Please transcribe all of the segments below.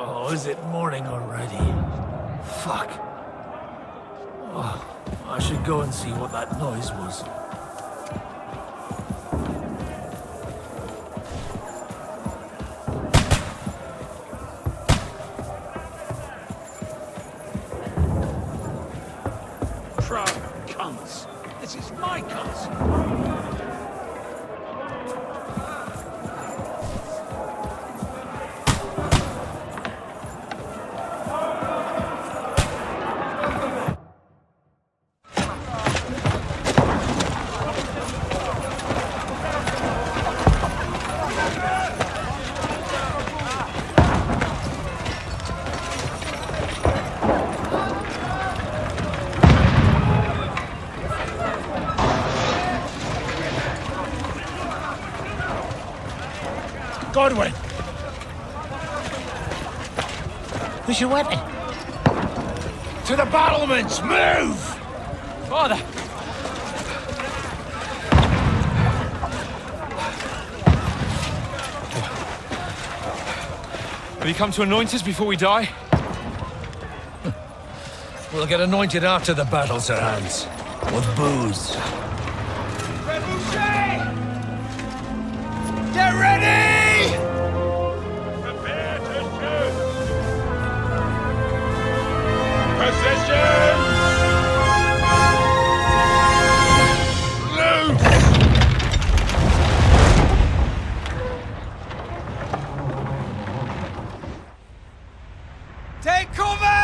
Oh, is it morning already? Fuck. Oh, I should go and see what that noise was. Proud cunts. This is my cunts. Godwin! Who's your weapon? To the battlements! Move! Father! Have you come to anoint us before we die? We'll get anointed after the battle, Sir Hans. With booze. Get ready! Prepare to shoot! Position! Loose! Take cover!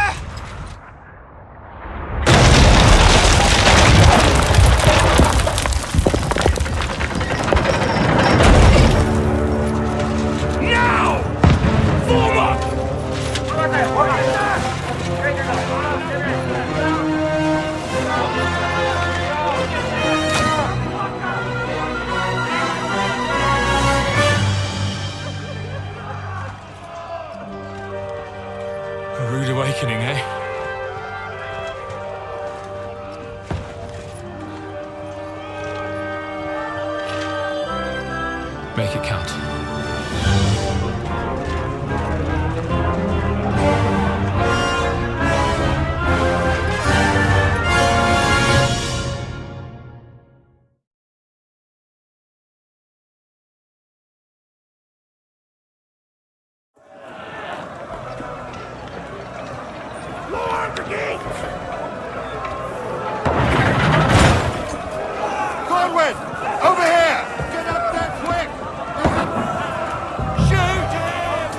A rude awakening, eh? Make it count. Lower the gates! Godwin! Over here! Get up there quick! Shoot him!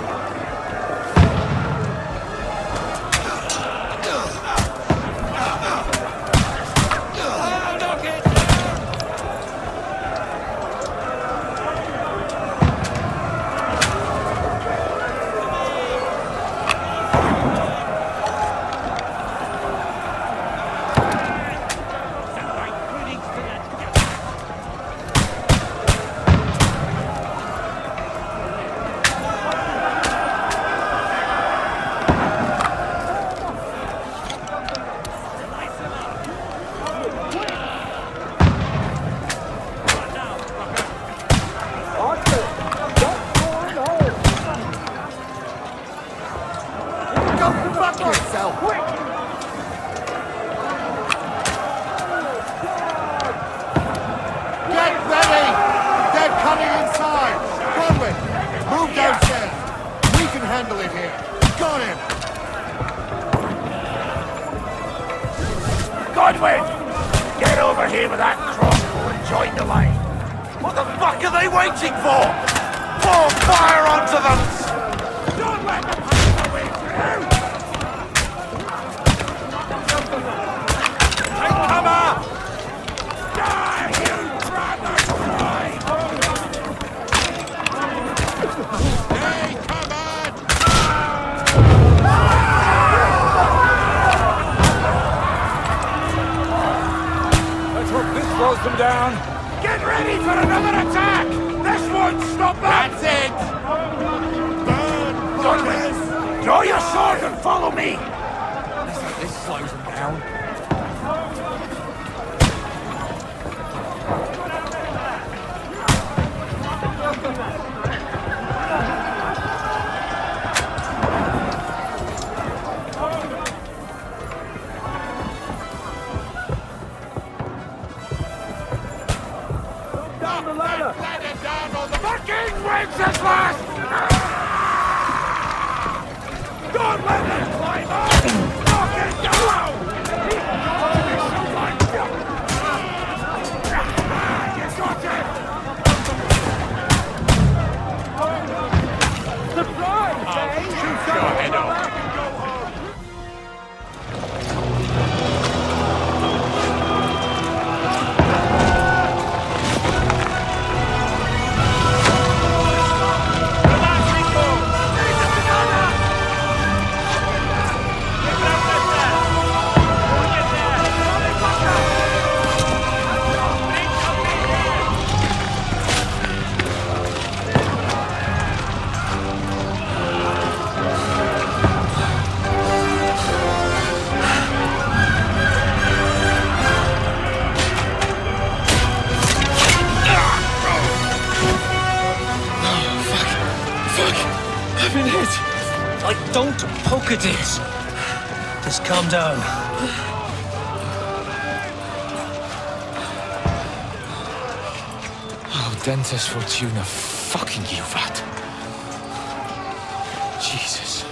Get ready! They're coming inside! Godwin, move downstairs! We can handle it here! Got him! Godwin! Get over here with that crossbow and join the line! What the fuck are they waiting for? Pour fire onto them! Don't let them have their way through! Take cover! Die, you brother crime! Hey, come on! Let's hope this slows them down. Get ready for another attack! This won't stop them! That's it! Burn! Godwin, draw your sword and follow me! This slows them down. I've been hit. Don't poke at it. Just calm down. Oh, Dentes Fortuna, fucking you, Vat. Jesus.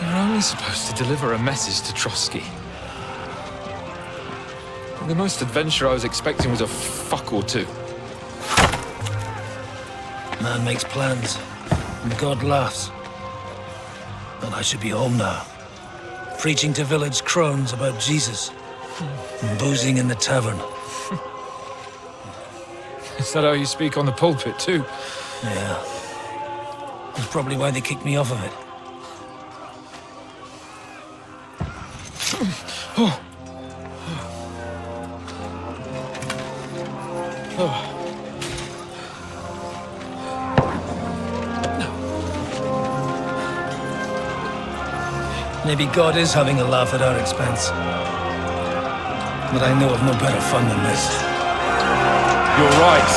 You're only supposed to deliver a message to Trotsky. The most adventure I was expecting was a fuck or two. Man makes plans, and God laughs. And I should be home now, preaching to village crones about Jesus, and boozing in the tavern. Is that how you speak on the pulpit, too? Yeah. That's probably why they kicked me off of it. Oh. Maybe God is having a laugh at our expense. But I know of no better fun than this. You're right.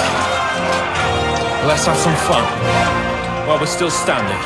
Let's have some fun while we're still standing.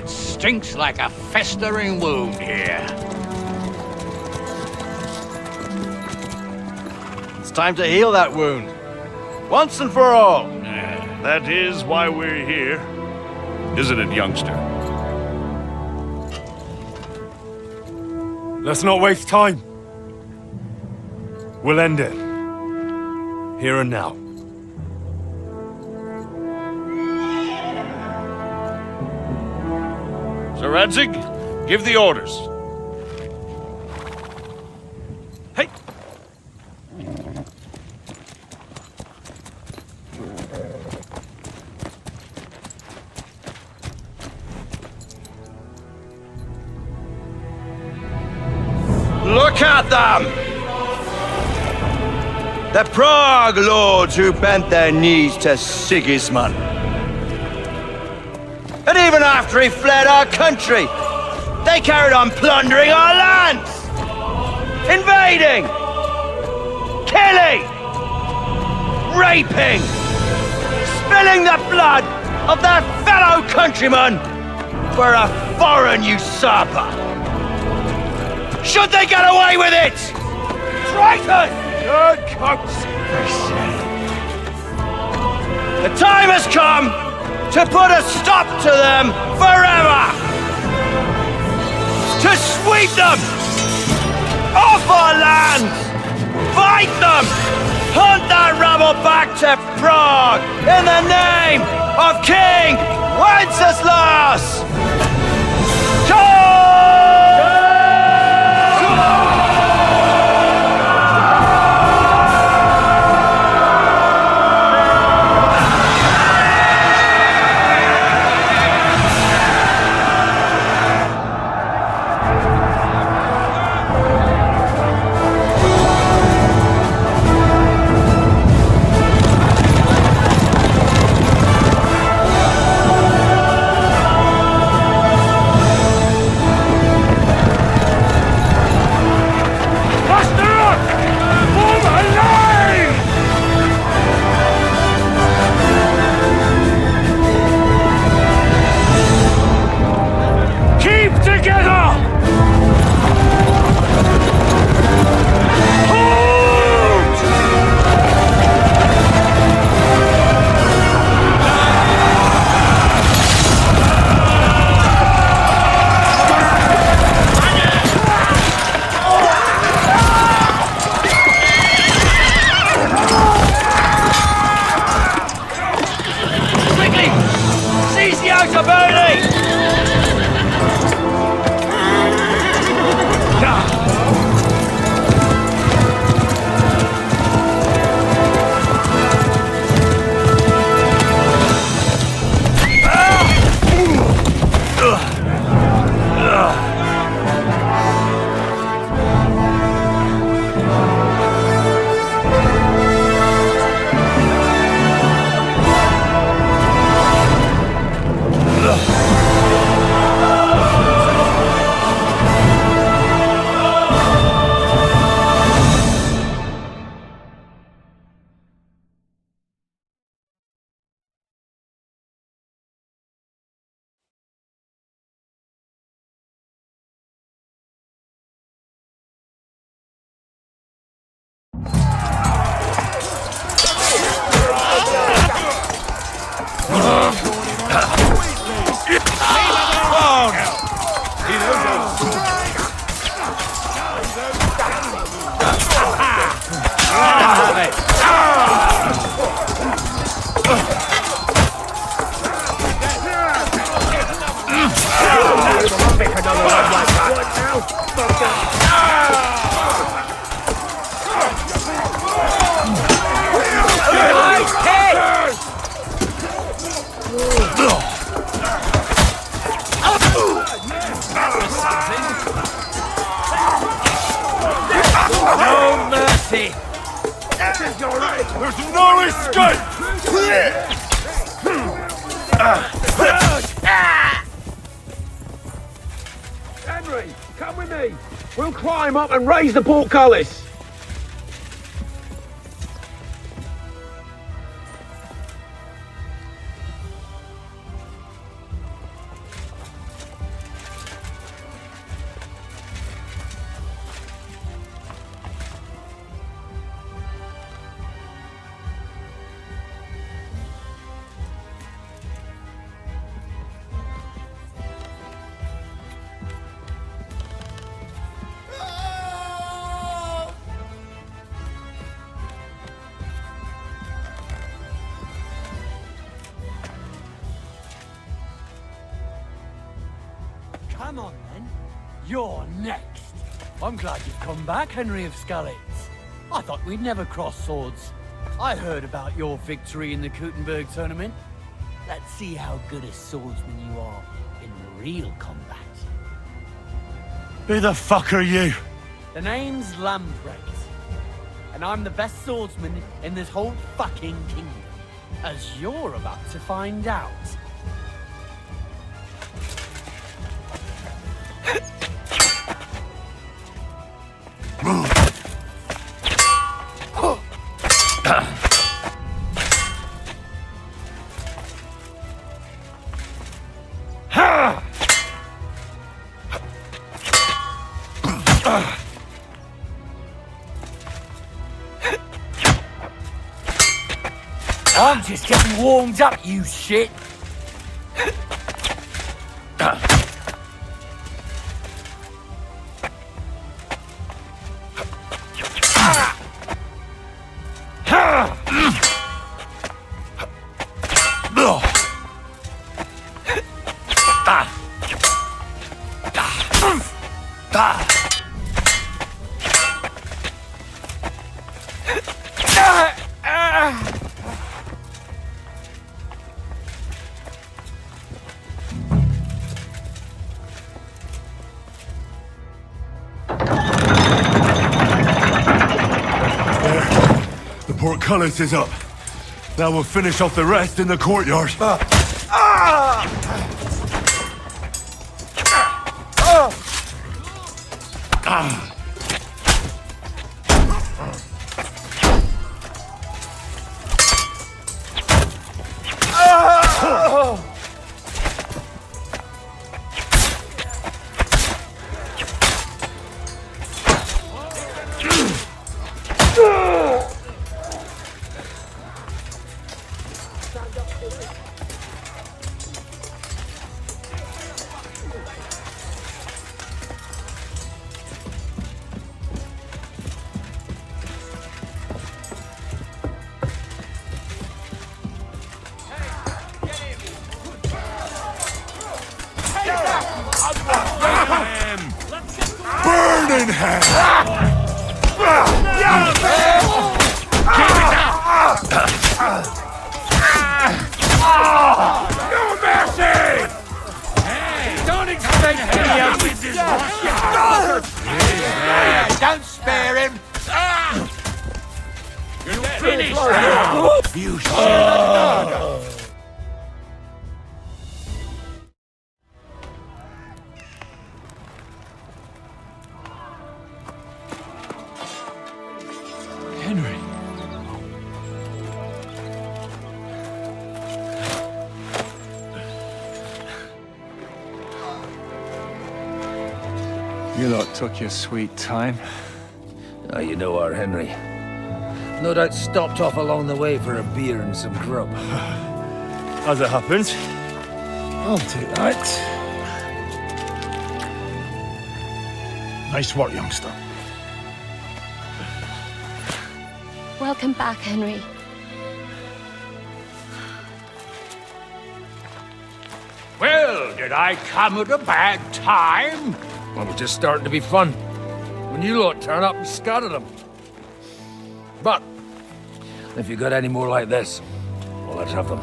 Stinks like a festering wound here. It's time to heal that wound. Once and for all. That is why we're here. Isn't it, youngster? Let's not waste time. We'll end it. Here and now. Sir Radzig, give the orders. Hey! Look at them! The Prague lords who bent their knees to Sigismund. And even after he fled our country, they carried on plundering our lands, invading, killing, raping, spilling the blood of their fellow countrymen for a foreign usurper. Should they get away with it? Traitors! Good conspiracy. The time has come to put a stop to them forever! To sweep them off our lands! Fight them! Hunt that rabble back to Prague in the name of King Wenceslas! No mercy! There's no escape! Henry, come with me. We'll climb up and raise the portcullis. Come on, then. You're next. I'm glad you've come back, Henry of Skalitz. I thought we'd never cross swords. I heard about your victory in the Kuttenberg tournament. Let's see how good a swordsman you are in real combat. Who the fuck are you? The name's Lamprecht. and I'm the best swordsman in this whole fucking kingdom. As you're about to find out. I'm just getting warmed up, you shit! The portcullis is up. Now we'll finish off the rest in the courtyard. Burning hand! No mercy! Hey, don't expect any of this. Don't spare him. You're finished now. You shit. Henry. You lot took your sweet time. Ah, you know our Henry. No doubt stopped off along the way for a beer and some grub. As it happens. I'll take that. Nice work, youngster. Welcome back, Henry. Well, did I come at a bad time? Well, we're just starting to be fun. When you lot turn up and scatter them. But, if you got any more like this, well, let's have them.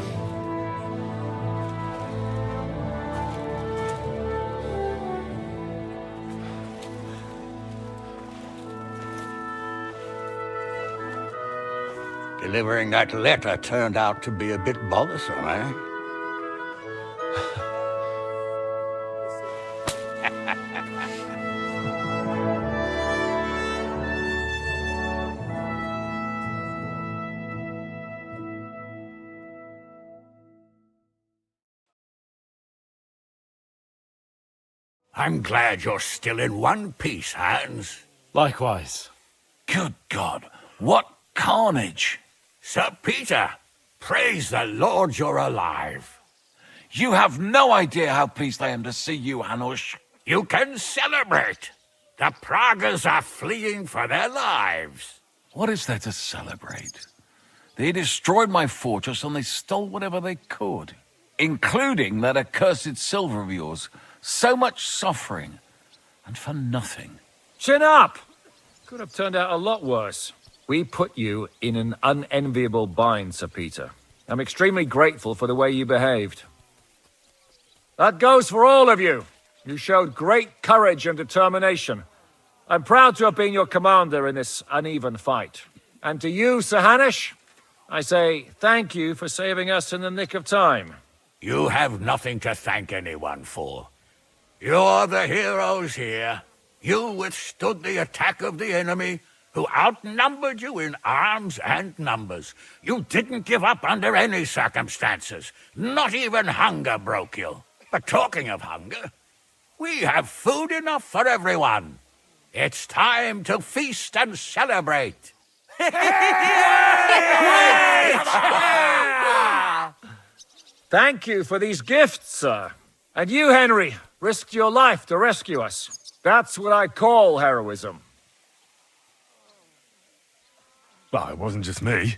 Delivering that letter turned out to be a bit bothersome, eh? I'm glad you're still in one piece, Hans. Likewise. Good God, what carnage! Sir Peter, praise the Lord you're alive. You have no idea how pleased I am to see you, Hanush. You can celebrate. The Pragas are fleeing for their lives. What is there to celebrate? They destroyed my fortress and they stole whatever they could, including that accursed silver of yours. So much suffering, and for nothing. Chin up! Could have turned out a lot worse. We put you in an unenviable bind, Sir Peter. I'm extremely grateful for the way you behaved. That goes for all of you. You showed great courage and determination. I'm proud to have been your commander in this uneven fight. And to you, Sir Hanush, I say thank you for saving us in the nick of time. You have nothing to thank anyone for. You're the heroes here. You withstood the attack of the enemy, who outnumbered you in arms and numbers. You didn't give up under any circumstances. Not even hunger broke you. But talking of hunger, we have food enough for everyone. It's time to feast and celebrate. Thank you for these gifts, sir. And you, Henry, risked your life to rescue us. That's what I call heroism. Well, it wasn't just me.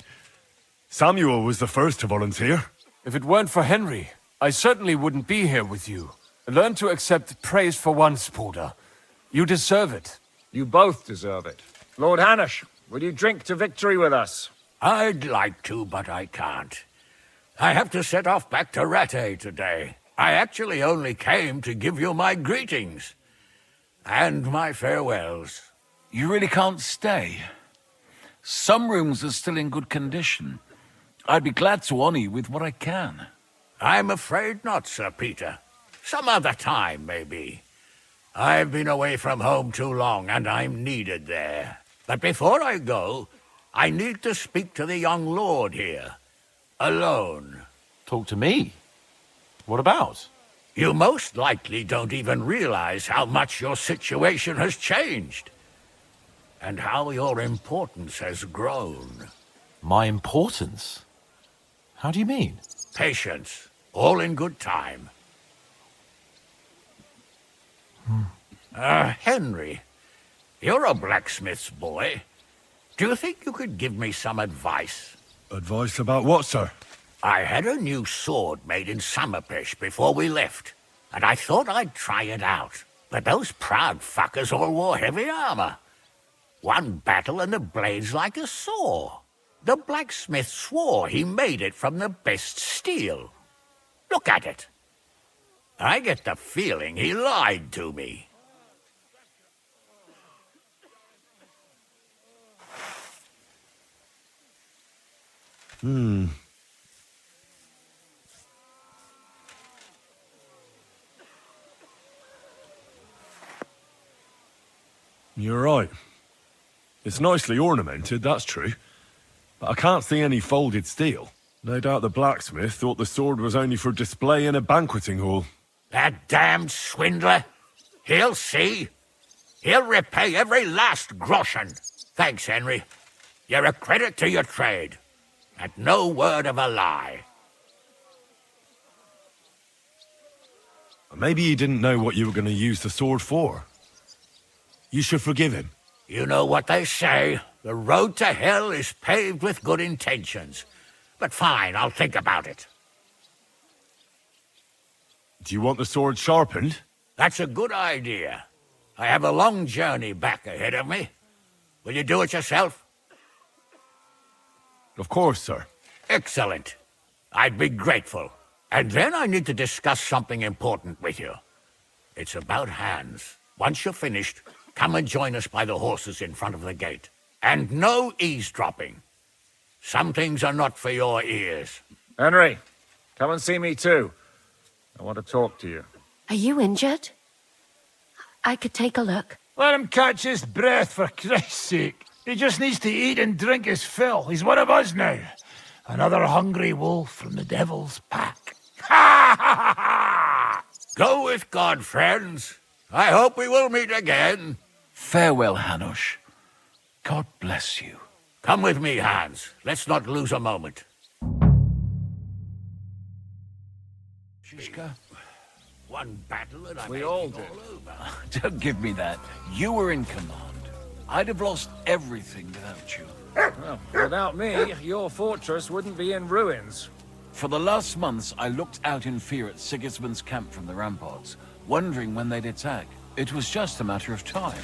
Samuel was the first to volunteer. If it weren't for Henry, I certainly wouldn't be here with you. Learn to accept praise for once, Porter. You deserve it. You both deserve it. Lord Hanush, will you drink to victory with us? I'd like to, but I can't. I have to set off back to Rattay today. I actually only came to give you my greetings. And my farewells. You really can't stay? Some rooms are still in good condition. I'd be glad to honor you with what I can. I'm afraid not, Sir Peter. Some other time, maybe. I've been away from home too long, and I'm needed there. But before I go, I need to speak to the young lord here. Alone. Talk to me? What about? You most likely don't even realize how much your situation has changed. And how your importance has grown. My importance? How do you mean? Patience. All in good time. Henry, you're a blacksmith's boy. Do you think you could give me some advice? Advice about what, sir? I had a new sword made in Summerpish before we left, and I thought I'd try it out. But those proud fuckers all wore heavy armor. One battle and the blade's like a saw. The blacksmith swore he made it from the best steel. Look at it. I get the feeling he lied to me. You're right. It's nicely ornamented, that's true. But I can't see any folded steel. No doubt the blacksmith thought the sword was only for display in a banqueting hall. That damned swindler. He'll see. He'll repay every last groschen. Thanks, Henry. You're a credit to your trade. And no word of a lie. Maybe he didn't know what you were going to use the sword for. You should forgive him. You know what they say. The road to hell is paved with good intentions. But fine, I'll think about it. Do you want the sword sharpened? That's a good idea. I have a long journey back ahead of me. Will you do it yourself? Of course, sir. Excellent. I'd be grateful. And then I need to discuss something important with you. It's about Hans. Once you're finished, come and join us by the horses in front of the gate. And no eavesdropping. Some things are not for your ears. Henry, come and see me too. I want to talk to you. Are you injured? I could take a look. Let him catch his breath, for Christ's sake. He just needs to eat and drink his fill. He's one of us now. Another hungry wolf from the devil's pack. Ha ha ha! Go with God, friends. I hope we will meet again. Farewell, Hanush. God bless you. Come with me, Hans. Let's not lose a moment. Shishka? One battle and I We made all it did. over. Don't give me that. You were in command. I'd have lost everything without you. Well, without me, your fortress wouldn't be in ruins. For the last months, I looked out in fear at Sigismund's camp from the ramparts, wondering when they'd attack. It was just a matter of time,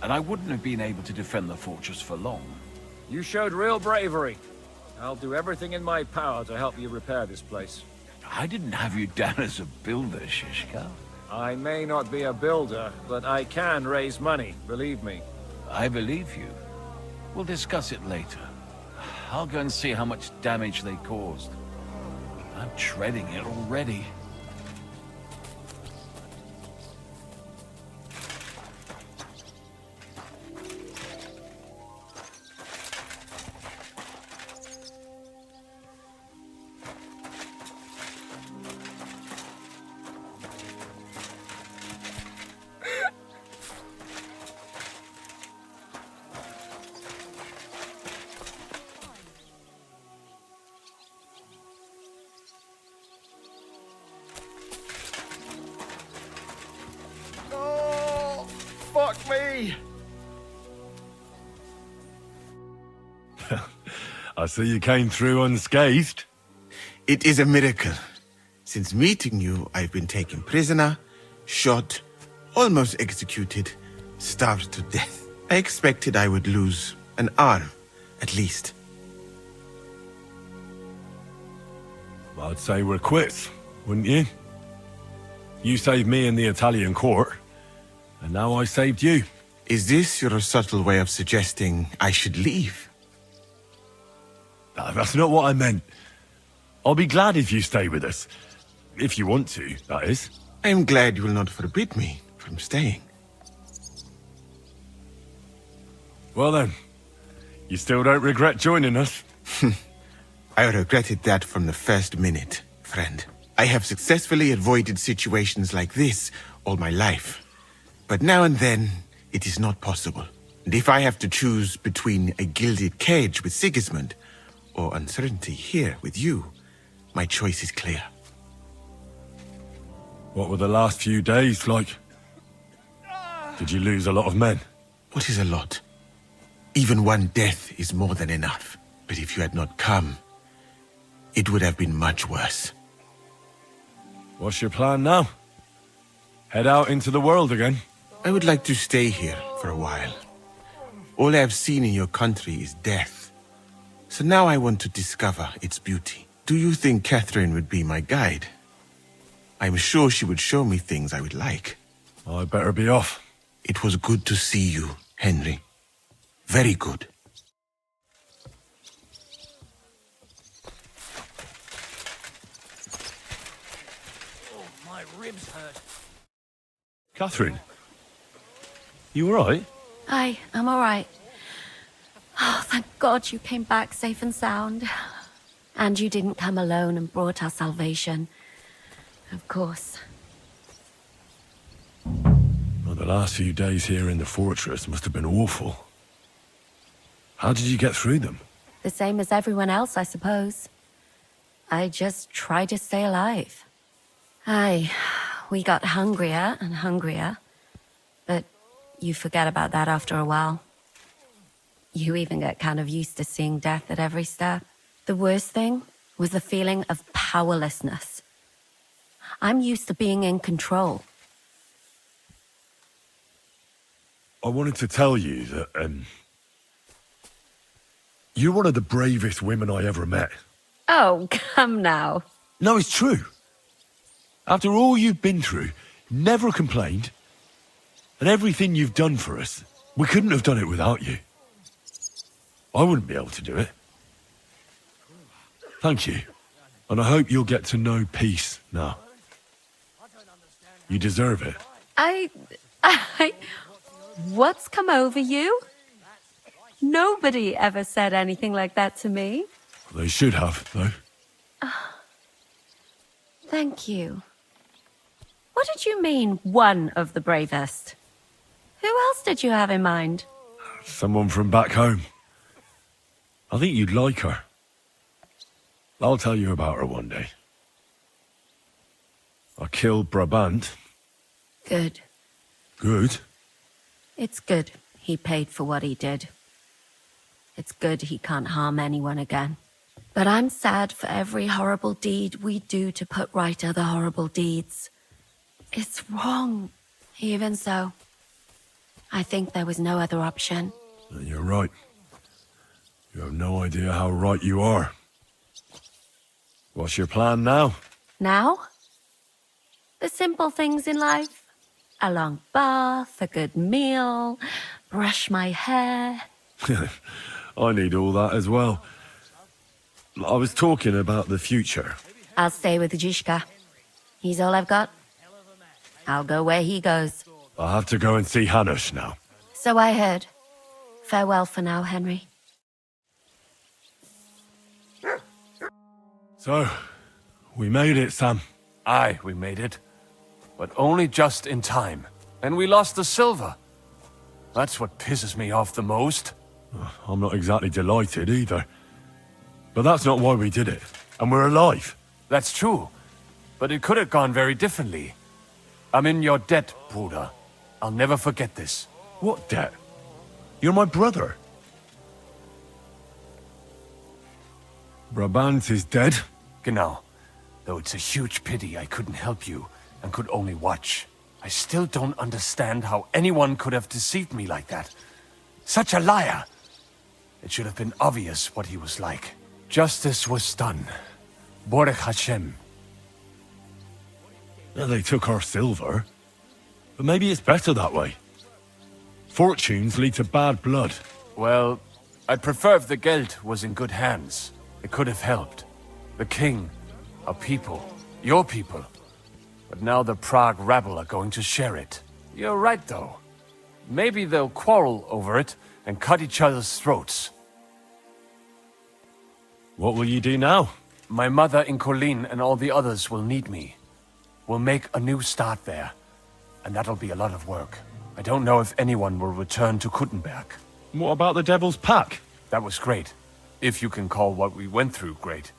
and I wouldn't have been able to defend the fortress for long. You showed real bravery. I'll do everything in my power to help you repair this place. I didn't have you down as a builder, Shishka. I may not be a builder, but I can raise money, believe me. I believe you. We'll discuss it later. I'll go and see how much damage they caused. I'm dreading it already. Fuck me! I see you came through unscathed. It is a miracle. Since meeting you, I've been taken prisoner, shot, almost executed, starved to death. I expected I would lose an arm, at least. I'd say we're quits, wouldn't you? You saved me in the Italian court, and now I saved you. Is this your subtle way of suggesting I should leave? That's not what I meant. I'll be glad if you stay with us. If you want to, that is. I am glad you will not forbid me from staying. Well then, you still don't regret joining us? I regretted that from the first minute, friend. I have successfully avoided situations like this all my life. But now and then, it is not possible. And if I have to choose between a gilded cage with Sigismund or uncertainty here with you, my choice is clear. What were the last few days like? Did you lose a lot of men? What is a lot? Even one death is more than enough. But if you had not come, it would have been much worse. What's your plan now? Head out into the world again? I would like to stay here for a while. All I have seen in your country is death. So now I want to discover its beauty. Do you think Catherine would be my guide? I'm sure she would show me things I would like. I better be off. It was good to see you, Henry. Very good. Oh, my ribs hurt. Catherine, you all right? I'm all right. Oh, thank God you came back safe and sound. And you didn't come alone and brought our salvation. Of course. Well, the last few days here in the fortress must have been awful. How did you get through them? The same as everyone else, I suppose. I just try to stay alive. We got hungrier and hungrier. But you forget about that after a while. You even get kind of used to seeing death at every step. The worst thing was the feeling of powerlessness. I'm used to being in control. I wanted to tell you that, you're one of the bravest women I ever met. Oh, come now. No, it's true. After all you've been through, never complained. And everything you've done for us, we couldn't have done it without you. I wouldn't be able to do it. Thank you. And I hope you'll get to know peace now. You deserve it. What's come over you? Nobody ever said anything like that to me. They should have, though. Thank you. What did you mean, one of the bravest? Who else did you have in mind? Someone from back home. I think you'd like her. I'll tell you about her one day. I killed Brabant. Good. Good? It's good he paid for what he did. It's good he can't harm anyone again. But I'm sad for every horrible deed we do to put right other horrible deeds. It's wrong. Even so, I think there was no other option. You're right. You have no idea how right you are. What's your plan now? Now? The simple things in life. A long bath, a good meal, brush my hair. I need all that as well. I was talking about the future. I'll stay with Zizka. He's all I've got. I'll go where he goes. I have to go and see Hanush now. So I heard. Farewell for now, Henry. So, we made it, Sam. Aye, we made it. But only just in time. And we lost the silver. That's what pisses me off the most. I'm not exactly delighted either. But that's not why we did it. And we're alive. That's true. But it could have gone very differently. I'm in your debt, Bruder. I'll never forget this. What debt? You're my brother. Brabant is dead? Genau. Though it's a huge pity I couldn't help you and could only watch. I still don't understand how anyone could have deceived me like that. Such a liar! It should have been obvious what he was like. Justice was done. Baruch Hashem. Well, they took our silver. But maybe it's better that way. Fortunes lead to bad blood. Well, I'd prefer if the Geld was in good hands. It could have helped. The king, our people, your people. But now the Prague rabble are going to share it. You're right, though. Maybe they'll quarrel over it and cut each other's throats. What will you do now? My mother in Colleen and all the others will need me. We'll make a new start there. And that'll be a lot of work. I don't know if anyone will return to Kuttenberg. What about the Devil's Pack? That was great. If you can call what we went through great.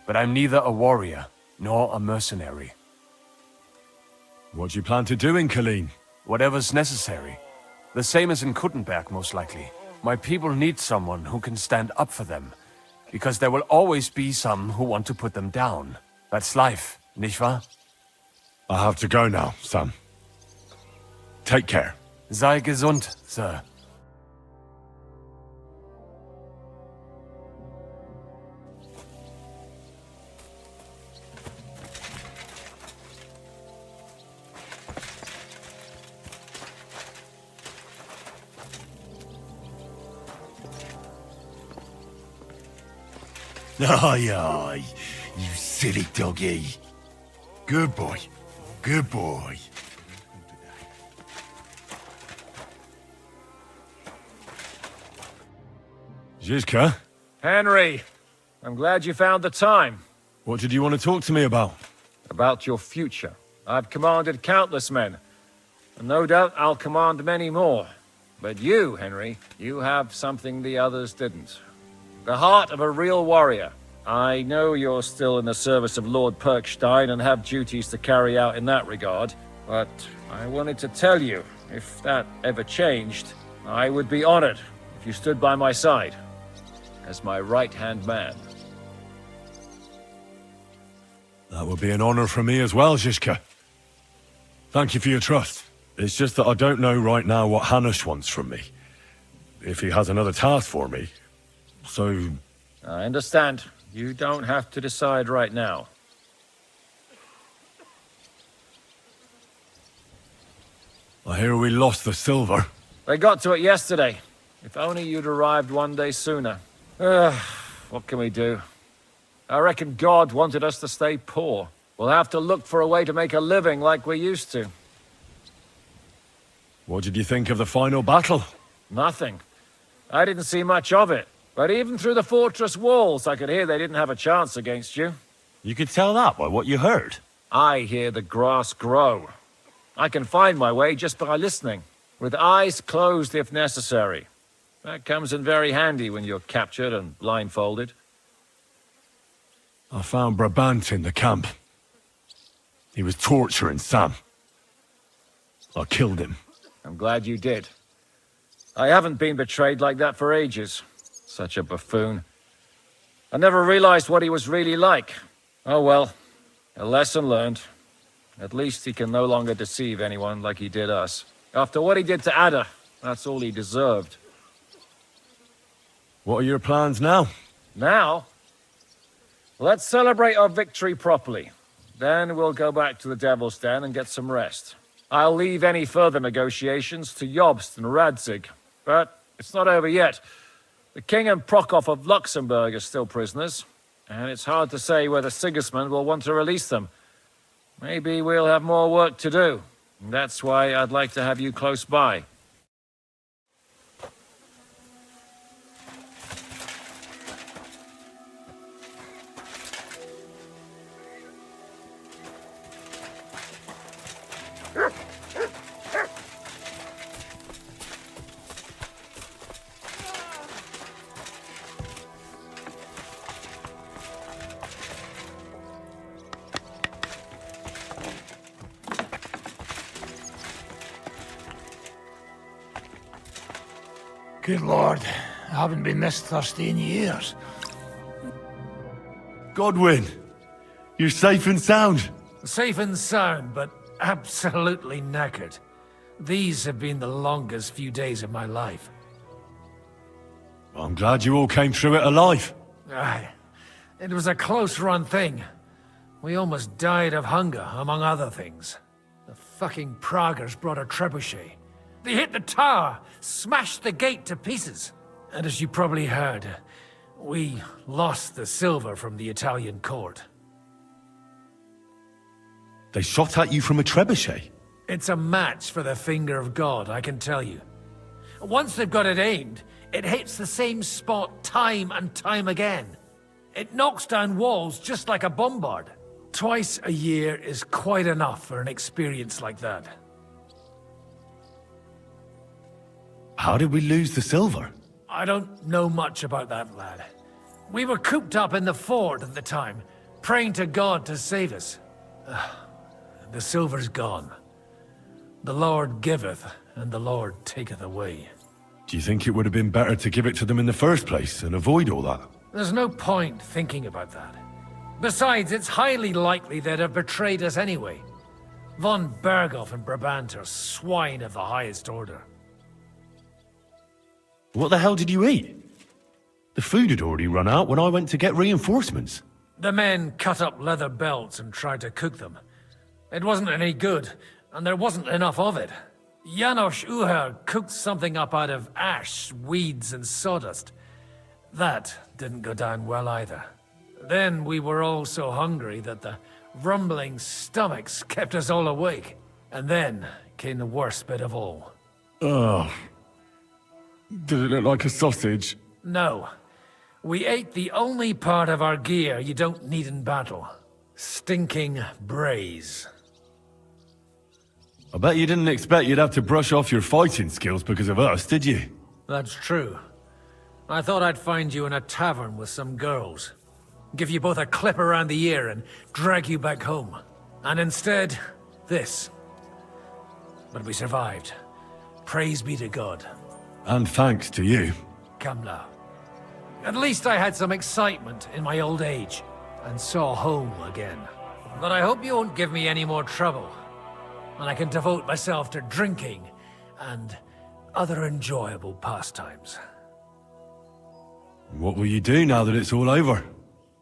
But I'm neither a warrior nor a mercenary. What do you plan to do in Colleen? Whatever's necessary. The same as in Kuttenberg, most likely. My people need someone who can stand up for them. Because there will always be some who want to put them down. That's life, nicht wahr? I have to go now, Sam. Take care. Sei gesund, Sir. Aye, aye, you silly doggy. Good boy, good boy. Zizka? Henry, I'm glad you found the time. What did you want to talk to me about? About your future. I've commanded countless men, and no doubt I'll command many more. But you, Henry, you have something the others didn't. The heart of a real warrior. I know you're still in the service of Lord Perkstein and have duties to carry out in that regard, but I wanted to tell you, if that ever changed, I would be honored if you stood by my side as my right-hand man. That would be an honor for me as well, Zizka. Thank you for your trust. It's just that I don't know right now what Hanush wants from me. If he has another task for me. So... I understand. You don't have to decide right now. I hear we lost the silver. They got to it yesterday. If only you'd arrived one day sooner. What can we do? I reckon God wanted us to stay poor. We'll have to look for a way to make a living like we used to. What did you think of the final battle? Nothing. I didn't see much of it. But even through the fortress walls, I could hear they didn't have a chance against you. You could tell that by what you heard. I hear the grass grow. I can find my way just by listening, with eyes closed if necessary. That comes in very handy when you're captured and blindfolded. I found Brabant in the camp. He was torturing Sam. I killed him. I'm glad you did. I haven't been betrayed like that for ages. Such a buffoon. I never realized what he was really like. Oh well, a lesson learned. At least he can no longer deceive anyone like he did us. After what he did to Ada, that's all he deserved. What are your plans now? Now? Let's celebrate our victory properly. Then we'll go back to the Devil's Den and get some rest. I'll leave any further negotiations to Jobst and Radzig. But it's not over yet. The King and Prokop of Luxembourg are still prisoners, and it's hard to say whether Sigismund will want to release them. Maybe we'll have more work to do. That's why I'd like to have you close by. Good Lord, I haven't been this thirsty in years. Godwin, you're safe and sound. Safe and sound, but absolutely knackered. These have been the longest few days of my life. I'm glad you all came through it alive. Aye. It was a close-run thing. We almost died of hunger, among other things. The fucking Praguers brought a trebuchet. They hit the tower, smashed the gate to pieces. And as you probably heard, we lost the silver from the Italian court. They shot at you from a trebuchet? It's a match for the finger of God, I can tell you. Once they've got it aimed, it hits the same spot time and time again. It knocks down walls just like a bombard. Twice a year is quite enough for an experience like that. How did we lose the silver? I don't know much about that, lad. We were cooped up in the fort at the time, praying to God to save us. The silver's gone. The Lord giveth, and the Lord taketh away. Do you think it would have been better to give it to them in the first place and avoid all that? There's no point thinking about that. Besides, it's highly likely they'd have betrayed us anyway. Von Berghoff and Brabant are swine of the highest order. What the hell did you eat? The food had already run out when I went to get reinforcements. The men cut up leather belts and tried to cook them. It wasn't any good, and there wasn't enough of it. Janos Uher cooked something up out of ash, weeds, and sawdust. That didn't go down well either. Then we were all so hungry that the rumbling stomachs kept us all awake. And then came the worst bit of all. Oh. Did it look like a sausage? No. We ate the only part of our gear you don't need in battle. Stinking braise. I bet you didn't expect you'd have to brush off your fighting skills because of us, did you? That's true. I thought I'd find you in a tavern with some girls. Give you both a clip around the ear and drag you back home. And instead, this. But we survived. Praise be to God. And thanks to you. Come now. At least I had some excitement in my old age, and saw home again. But I hope you won't give me any more trouble, and I can devote myself to drinking and other enjoyable pastimes. What will you do now that it's all over?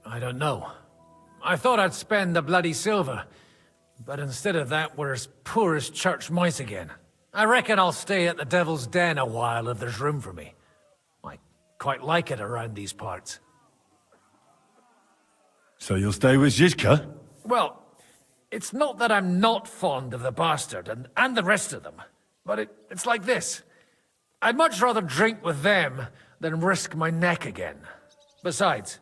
I don't know. I thought I'd spend the bloody silver, but instead of that, we're as poor as church mice again. I reckon I'll stay at the Devil's Den a while if there's room for me. I quite like it around these parts. So you'll stay with Zizka? Well, it's not that I'm not fond of the bastard and the rest of them, but it's like this. I'd much rather drink with them than risk my neck again. Besides,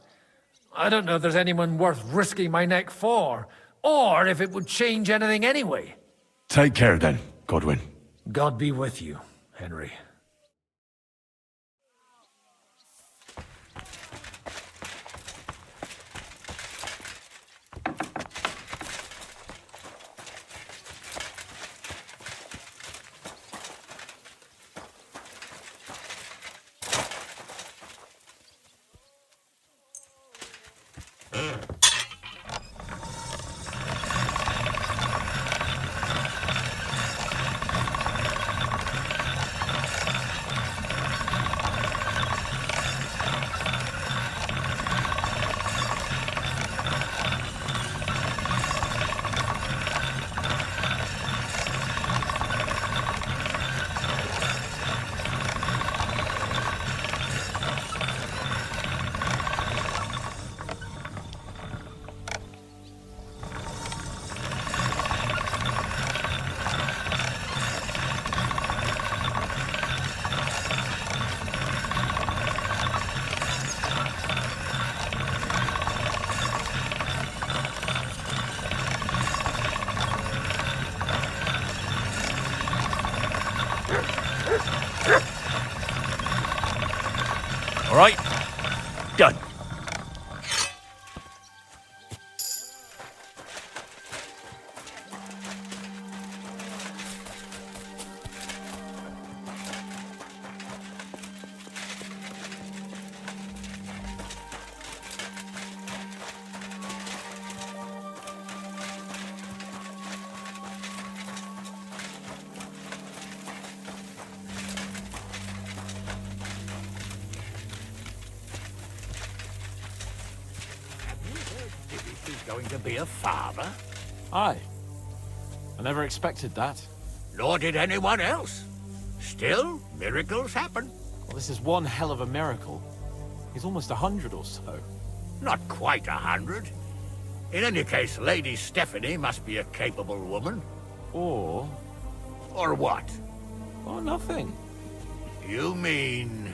I don't know if there's anyone worth risking my neck for, or if it would change anything anyway. Take care then, Godwin. God be with you, Henry. going to be a father? Aye. I never expected that. Nor did anyone else. Still, miracles happen. Well, this is one hell of a miracle. He's almost 100 or so. Not quite 100. In any case, Lady Stephanie must be a capable woman. Or what? or nothing. You mean...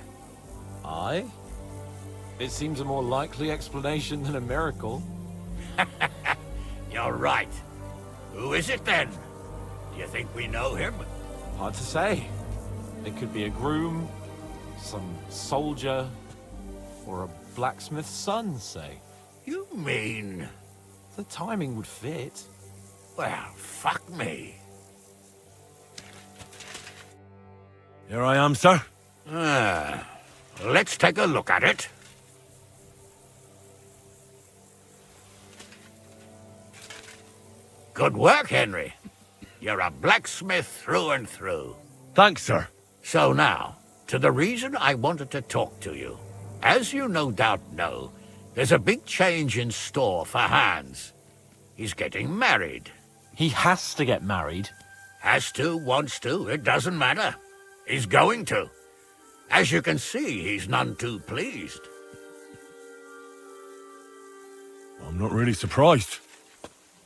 Aye. It seems a more likely explanation than a miracle. You're right. Who is it then? Do you think we know him? Hard to say. It could be a groom, some soldier, or a blacksmith's son, say. You mean... The timing would fit. Well, fuck me. Here I am, sir. Let's take a look at it. Good work, Henry. You're a blacksmith through and through. Thanks, sir. So now, to the reason I wanted to talk to you. As you no doubt know, there's a big change in store for Hans. He's getting married. He has to get married. Has to, wants to, it doesn't matter. He's going to. As you can see, he's none too pleased. I'm not really surprised.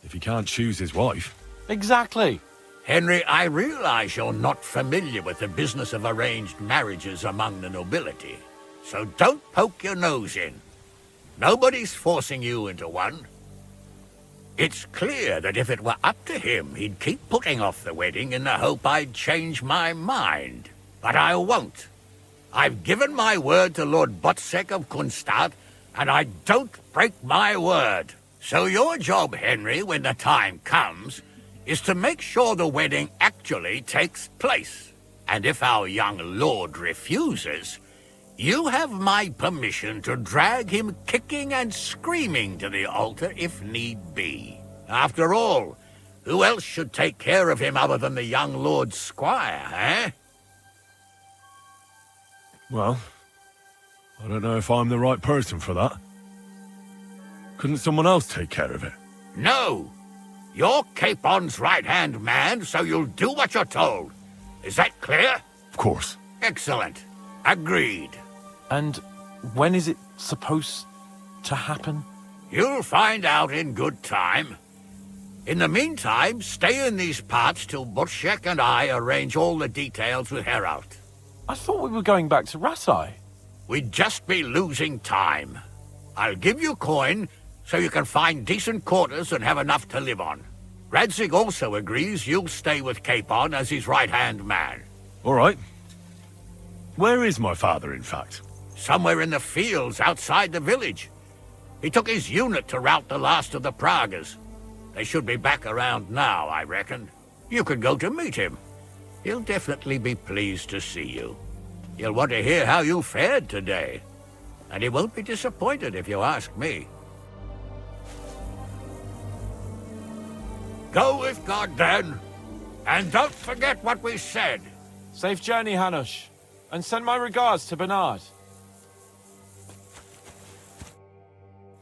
If he can't choose his wife. Exactly. Henry, I realize you're not familiar with the business of arranged marriages among the nobility. So don't poke your nose in. Nobody's forcing you into one. It's clear that if it were up to him, he'd keep putting off the wedding in the hope I'd change my mind. But I won't. I've given my word to Lord Botsek of Kunstad, and I don't break my word. So your job, Henry, when the time comes, is to make sure the wedding actually takes place. And if our young lord refuses, you have my permission to drag him kicking and screaming to the altar if need be. After all, who else should take care of him other than the young lord's squire, eh? Well, I don't know if I'm the right person for that. Couldn't someone else take care of it? No! You're Capon's right-hand man, so you'll do what you're told. Is that clear? Of course. Excellent. Agreed. And when is it supposed to happen? You'll find out in good time. In the meantime, stay in these parts till Butchek and I arrange all the details with Herald. I thought we were going back to Ratai. We'd just be losing time. I'll give you coin so you can find decent quarters and have enough to live on. Radzig also agrees you'll stay with Capon as his right-hand man. All right. Where is my father, in fact? Somewhere in the fields outside the village. He took his unit to rout the last of the Pragas. They should be back around now, I reckon. You could go to meet him. He'll definitely be pleased to see you. He'll want to hear how you fared today. And he won't be disappointed if you ask me. Go with God, then. And don't forget what we said. Safe journey, Hanush. And send my regards to Bernard.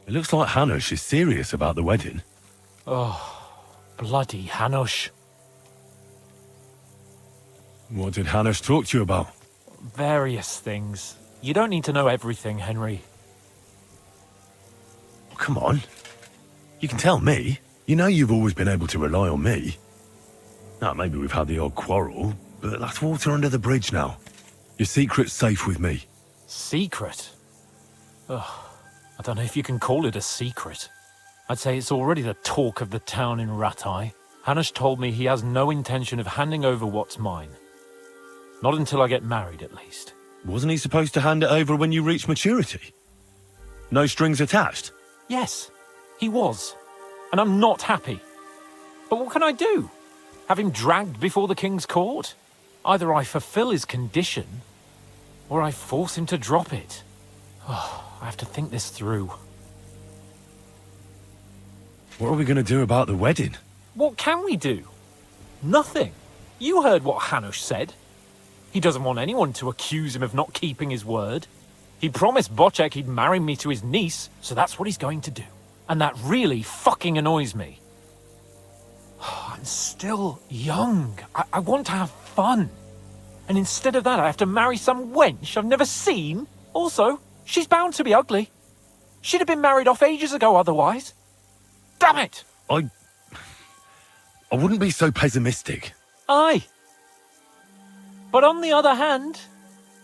It looks like Hanush is serious about the wedding. Oh, bloody Hanush. What did Hanush talk to you about? Various things. You don't need to know everything, Henry. Oh, come on. You can tell me. You know you've always been able to rely on me. Now, maybe we've had the odd quarrel, but that's water under the bridge now. Your secret's safe with me. Secret? Ugh, I don't know if you can call it a secret. I'd say it's already the talk of the town in Ratai. Hanush told me he has no intention of handing over what's mine. Not until I get married, at least. Wasn't he supposed to hand it over when you reach maturity? No strings attached? Yes, he was. And I'm not happy. But what can I do? Have him dragged before the king's court? Either I fulfill his condition, or I force him to drop it. Oh, I have to think this through. What are we going to do about the wedding? What can we do? Nothing. You heard what Hanush said. He doesn't want anyone to accuse him of not keeping his word. He promised Bocek he'd marry me to his niece, so that's what he's going to do. And that really fucking annoys me. I'm still young. I want to have fun. And instead of that, I have to marry some wench I've never seen. Also, she's bound to be ugly. She'd have been married off ages ago otherwise. Damn it! I wouldn't be so pessimistic. Aye. But on the other hand,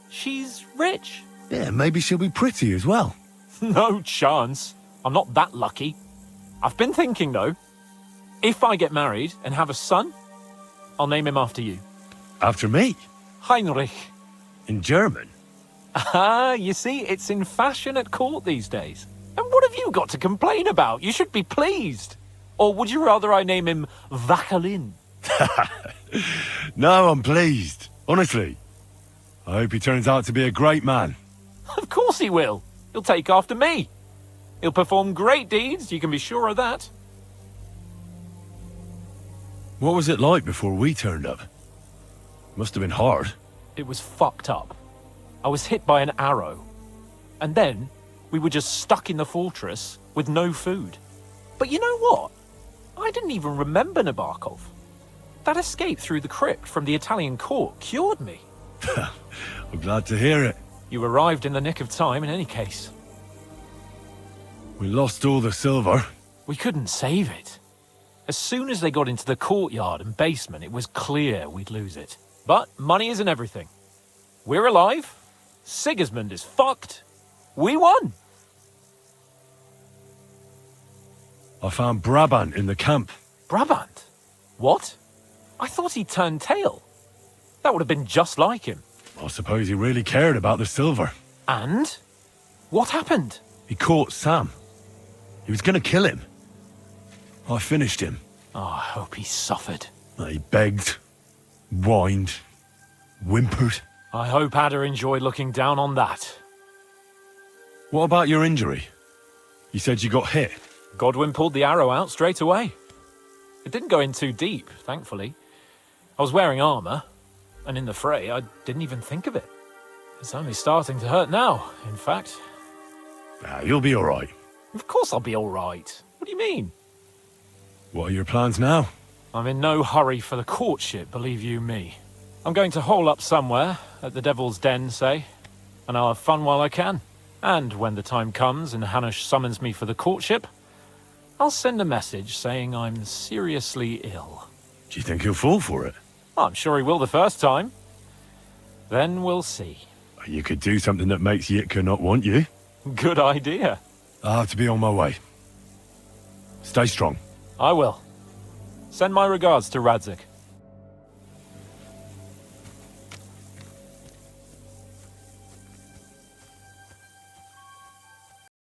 she's rich. Yeah, maybe she'll be pretty as well. No chance. I'm not that lucky. I've been thinking, though. If I get married and have a son, I'll name him after you. After me? Heinrich. In German? Ah, you see, it's in fashion at court these days. And what have you got to complain about? You should be pleased. Or would you rather I name him Vachelin? No, I'm pleased. Honestly. I hope he turns out to be a great man. Of course he will. He'll take after me. He'll perform great deeds, you can be sure of that. What was it like before we turned up? Must have been hard. It was fucked up. I was hit by an arrow. And then, we were just stuck in the fortress with no food. But you know what? I didn't even remember Nabokov. That escape through the crypt from the Italian court cured me. I'm glad to hear it. You arrived in the nick of time in any case. We lost all the silver. We couldn't save it. As soon as they got into the courtyard and basement, it was clear we'd lose it. But money isn't everything. We're alive. Sigismund is fucked. We won. I found Brabant in the camp. Brabant? What? I thought he turned tail. That would have been just like him. I suppose he really cared about the silver. And? What happened? He caught Sam. He was going to kill him. I finished him. Oh, I hope he suffered. He begged, whined, whimpered. I hope Ada enjoyed looking down on that. What about your injury? You said you got hit. Godwin pulled the arrow out straight away. It didn't go in too deep, thankfully. I was wearing armor, and in the fray, I didn't even think of it. It's only starting to hurt now, in fact. You'll be all right. Of course I'll be all right. What do you mean? What are your plans now? I'm in no hurry for the courtship, believe you me. I'm going to hole up somewhere, at the Devil's Den, say, and I'll have fun while I can. And when the time comes and Hanush summons me for the courtship, I'll send a message saying I'm seriously ill. Do you think he'll fall for it? I'm sure he will the first time. Then we'll see. You could do something that makes Yitka not want you. Good idea. I'll have to be on my way. Stay strong. I will. Send my regards to Radzik.